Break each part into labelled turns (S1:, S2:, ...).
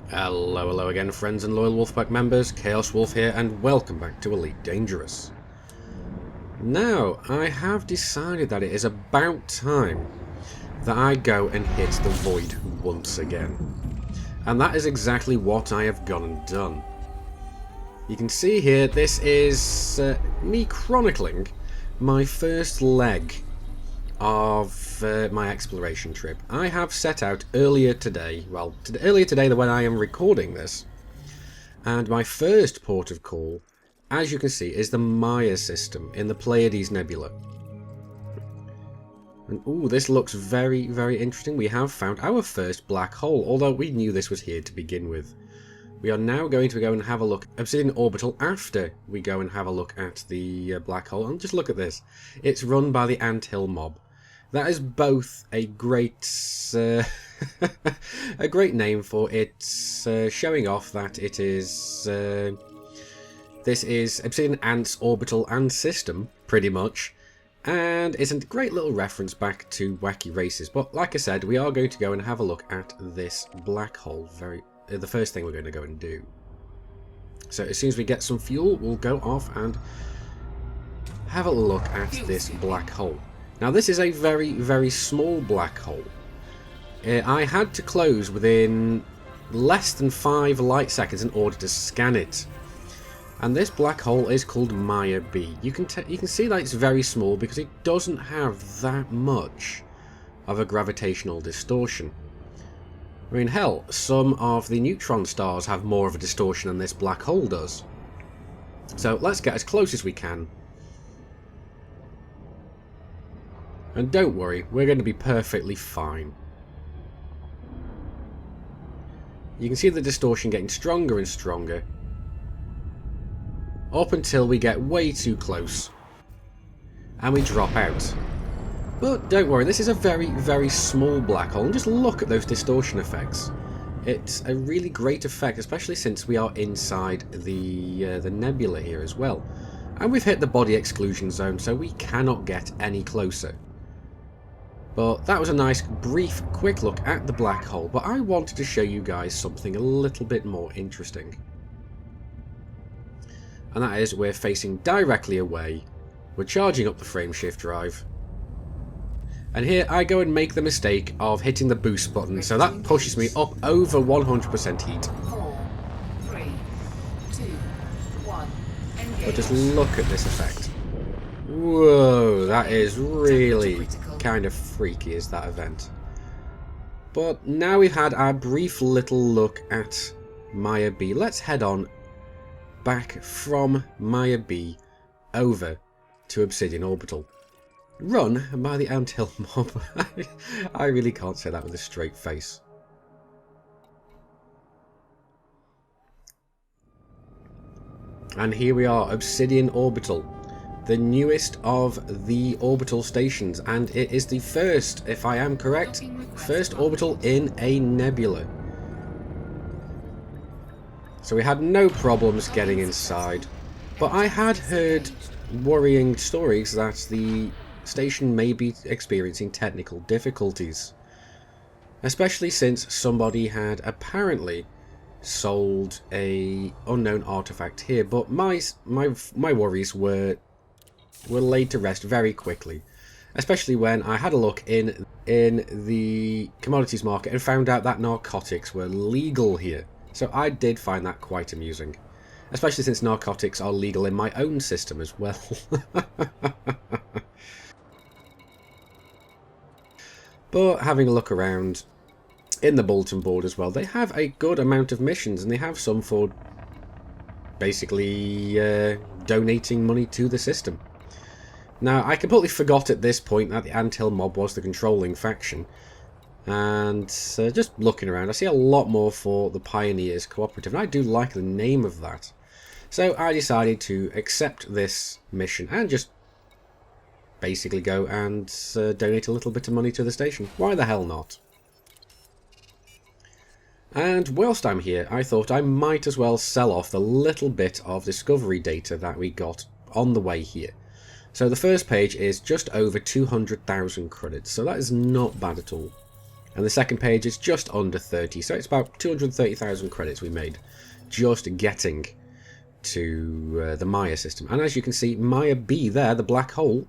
S1: Hello again, friends and loyal Wolfpack members. Chaos Wolf here, and welcome back to Elite Dangerous. Now, I have decided that it is about time that I go and hit the void once again. And that is exactly what I have gone and done. You can see here, this is me chronicling my first leg of my exploration trip. I have set out earlier today, earlier today than when I am recording this, and my first port of call, as you can see, is the Maya system in the Pleiades Nebula. And ooh, this looks very, very interesting. We have found our first black hole, although we knew this was here to begin with. We are now going to go and have a look at Obsidian Orbital after we go and have a look at the black hole. And just look at this. It's run by the Anthill mob. That is both a great a great name for it, showing off that it is this is Obsidian Ant's orbital and system, pretty much, and it's a great little reference back to Wacky Races. But like I said, we are going to go and have a look at this black hole. The first thing we're going to go and do. So as soon as we get some fuel, we'll go off and have a look at this black hole. Now this is a very, very small black hole. I had to close within less than 5 light seconds in order to scan it. And this black hole is called Maya B. You can see that it's very small because it doesn't have that much of a gravitational distortion. I mean, hell, some of the neutron stars have more of a distortion than this black hole does. So let's get as close as we can. And don't worry, we're going to be perfectly fine. You can see the distortion getting stronger and stronger, up until we get way too close and we drop out. But don't worry, this is a very, very small black hole, and just look at those distortion effects. It's a really great effect, especially since we are inside the nebula here as well. And we've hit the body exclusion zone, so we cannot get any closer. But that was a nice, brief, quick look at the black hole, but I wanted to show you guys something a little bit more interesting. And that is, we're facing directly away, we're charging up the frameshift drive, and here I go and make the mistake of hitting the boost button, so that pushes me up over 100% heat.
S2: 4, 3, 2, 1, engage.
S1: But just look at this effect. Whoa, that is really kind of freaky, is that event. But now we've had our brief little look at Maya B, let's head on back from Maya B over to Obsidian Orbital. Run by the Anthill mob. I really can't say that with a straight face. And here we are, Obsidian Orbital, the newest of the orbital stations, and it is the first, if I am correct, first orbital in a nebula. So we had no problems getting inside, but I had heard worrying stories that the station may be experiencing technical difficulties, especially since somebody had apparently sold a unknown artifact here. But my worries were laid to rest very quickly, especially when I had a look in the commodities market and found out that narcotics were legal here. So I did find that quite amusing, especially since narcotics are legal in my own system as well. But having a look around in the bulletin board as well, they have a good amount of missions, and they have some for basically donating money to the system. Now, I completely forgot at this point that the Anthill mob was the controlling faction, and just looking around, I see a lot more for the Pioneers Cooperative, and I do like the name of that. So I decided to accept this mission and just basically go and donate a little bit of money to the station. Why the hell not? And whilst I'm here, I thought I might as well sell off the little bit of discovery data that we got on the way here. So the first page is just over 200,000 credits, so that is not bad at all. And the second page is just under 30, so it's about 230,000 credits we made just getting to the Maya system. And as you can see, Maya B there, the black hole,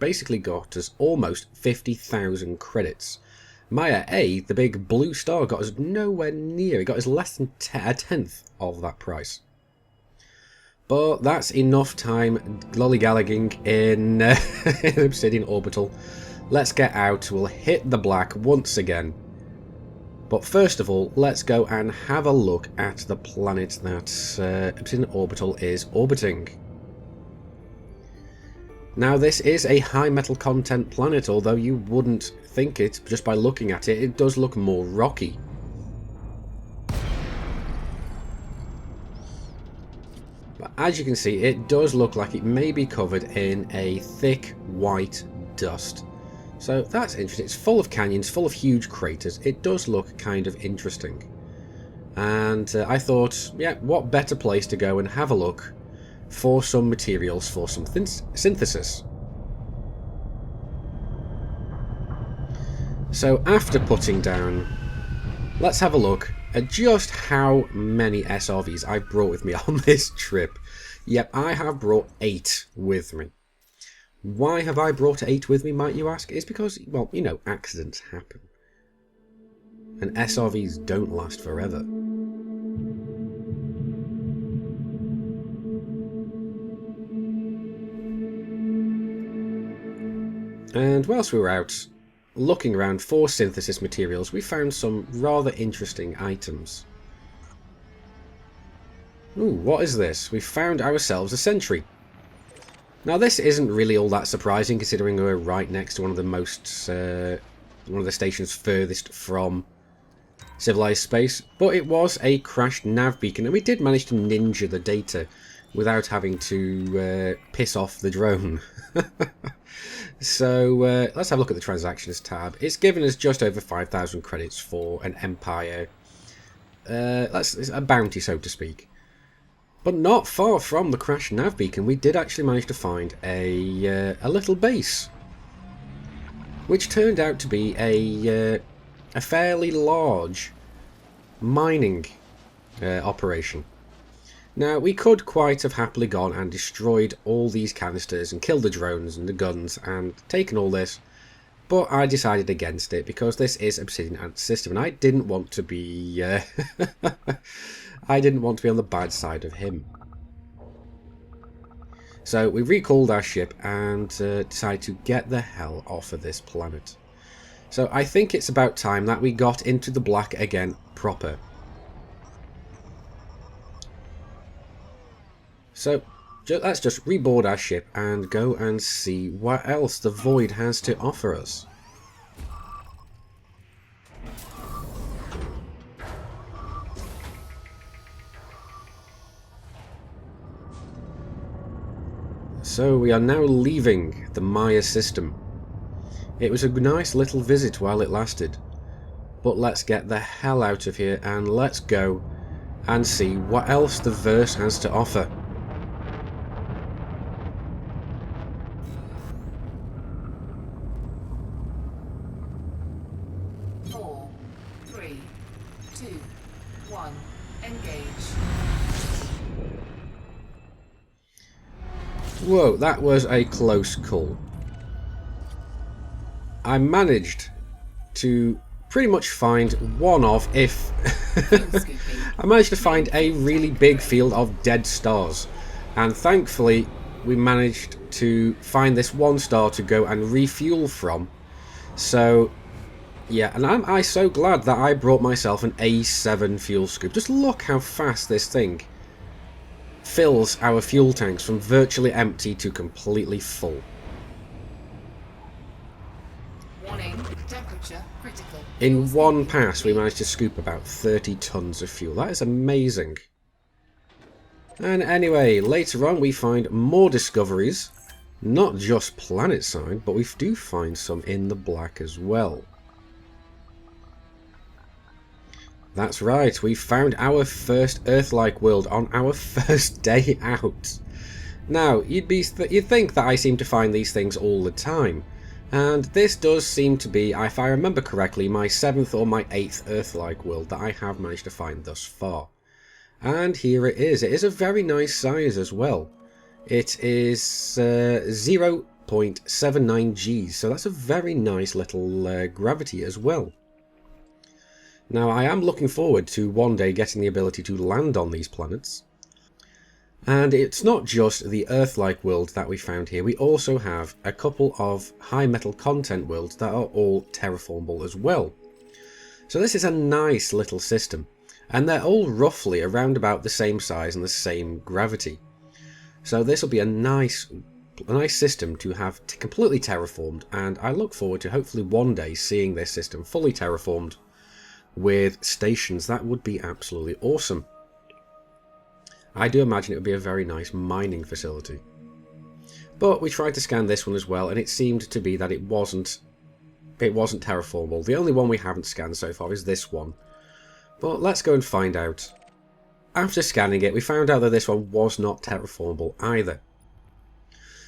S1: basically got us almost 50,000 credits. Maya A, the big blue star, got us nowhere near. It got us less than a tenth of that price. But that's enough time lollygagging in, in Obsidian Orbital. Let's get out. We'll hit the black once again. But first of all, let's go and have a look at the planet that Obsidian Orbital is orbiting. Now, this is a high metal content planet, although you wouldn't think it just by looking at it. It does look more rocky. But as you can see, it does look like it may be covered in a thick white dust. So that's interesting. It's full of canyons, full of huge craters. It does look kind of interesting. And I thought, yeah, what better place to go and have a look for some materials for some synthesis. So after putting down, let's have a look at just how many SRVs I've brought with me on this trip. Yep, I have brought 8 with me. Why have I brought 8 with me, might you ask? It's because, well, you know, accidents happen. And SRVs don't last forever. And whilst we were out looking around for synthesis materials, we found some rather interesting items. Ooh, what is this? We found ourselves a sentry. Now this isn't really all that surprising, considering we're right next to one of the stations furthest from civilized space, but it was a crashed nav beacon, and we did manage to ninja the data without having to piss off the drone. So let's have a look at the transactions tab. It's given us just over 5,000 credits for an Empire. It's a bounty, so to speak. But not far from the crashed nav beacon, we did actually manage to find a little base, which turned out to be a fairly large mining operation. Now, we could quite have happily gone and destroyed all these canisters and killed the drones and the guns and taken all this, but I decided against it because this is Obsidian Ant's system, and I didn't want to be I didn't want to be on the bad side of him. So we recalled our ship and decided to get the hell off of this planet. So I think it's about time that we got into the black again proper. So let's just reboard our ship and go and see what else the void has to offer us. So we are now leaving the Maya system. It was a nice little visit while it lasted, but let's get the hell out of here and let's go and see what else the verse has to offer. Whoa, that was a close call. I managed to pretty much find one of, I managed to find a really big field of dead stars. And thankfully, we managed to find this one star to go and refuel from. So, yeah, and I'm so glad that I brought myself an A7 fuel scoop. Just look how fast this thing fills our fuel tanks from virtually empty to completely full.
S2: Warning, temperature critical.
S1: In one pass we managed to scoop about 30 tons of fuel. That is amazing. And anyway, later on we find more discoveries. Not just planet side, but we do find some in the black as well. That's right, we found our first Earth-like world on our first day out. Now, you'd think that I seem to find these things all the time, And this does seem to be, if I remember correctly, my 7th or my 8th Earth-like world that I have managed to find thus far. And here it is. It is a very nice size as well. It is 0.79 Gs, so that's a very nice little gravity as well. Now, I am looking forward to one day getting the ability to land on these planets. And it's not just the Earth-like world that we found here, we also have a couple of high metal content worlds that are all terraformable as well. So this is a nice little system, and they're all roughly around about the same size and the same gravity. So this will be a nice system to have completely terraformed, and I look forward to hopefully one day seeing this system fully terraformed with stations. That would be absolutely awesome. I do imagine it would be a very nice mining facility. But we tried to scan this one as well, and it seemed to be that it wasn't terraformable. The only one we haven't scanned so far is this one. But let's go and find out. After scanning it, we found out that this one was not terraformable either.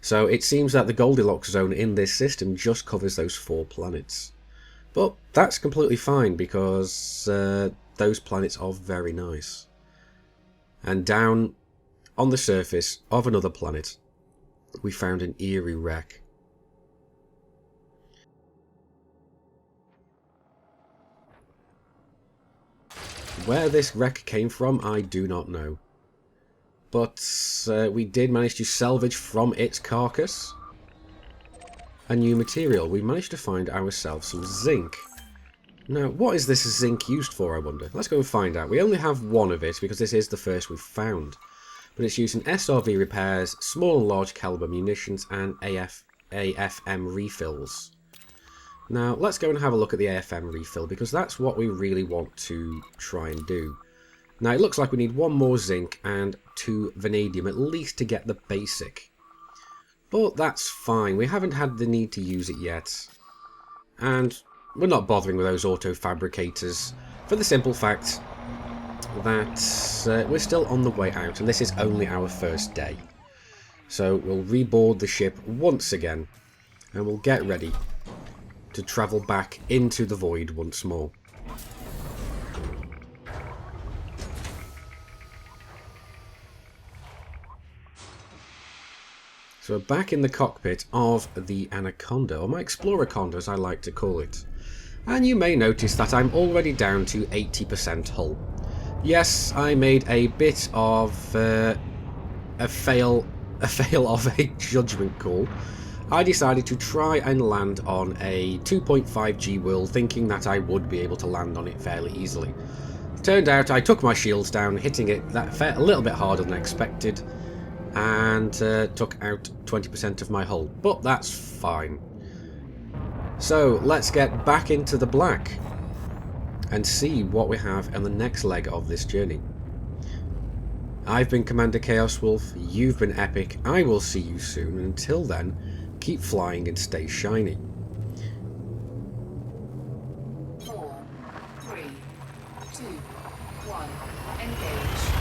S1: So it seems that the Goldilocks zone in this system just covers those 4 planets. But that's completely fine, because those planets are very nice. And down on the surface of another planet, we found an eerie wreck. Where this wreck came from, I do not know. But we did manage to salvage from its carcass a new material. We managed to find ourselves some zinc. Now, what is this zinc used for, I wonder? Let's go and find out. We only have one of it because this is the first we've found. But it's used in SRV repairs, small and large caliber munitions, and AFM refills. Now, let's go and have a look at the AFM refill, because that's what we really want to try and do. Now, it looks like we need 1 more zinc and 2 vanadium, at least to get the basic. But that's fine. We haven't had the need to use it yet. And we're not bothering with those auto fabricators for the simple fact that we're still on the way out, and this is only our first day. So we'll reboard the ship once again, and we'll get ready to travel back into the void once more. So we're back in the cockpit of the Anaconda, or my Exploraconda as I like to call it. And you may notice that I'm already down to 80% hull. Yes, I made a bit of a fail of a judgment call. I decided to try and land on a 2.5 G world, thinking that I would be able to land on it fairly easily. Turned out I took my shields down, hitting it a little bit harder than expected, and took out 20% of my hull. But that's fine. So let's get back into the black and see what we have on the next leg of this journey. I've been Commander Chaos Wolf, you've been Epic, I will see you soon, and until then, keep flying and stay shiny.
S2: 4, 3, 2, 1, engage.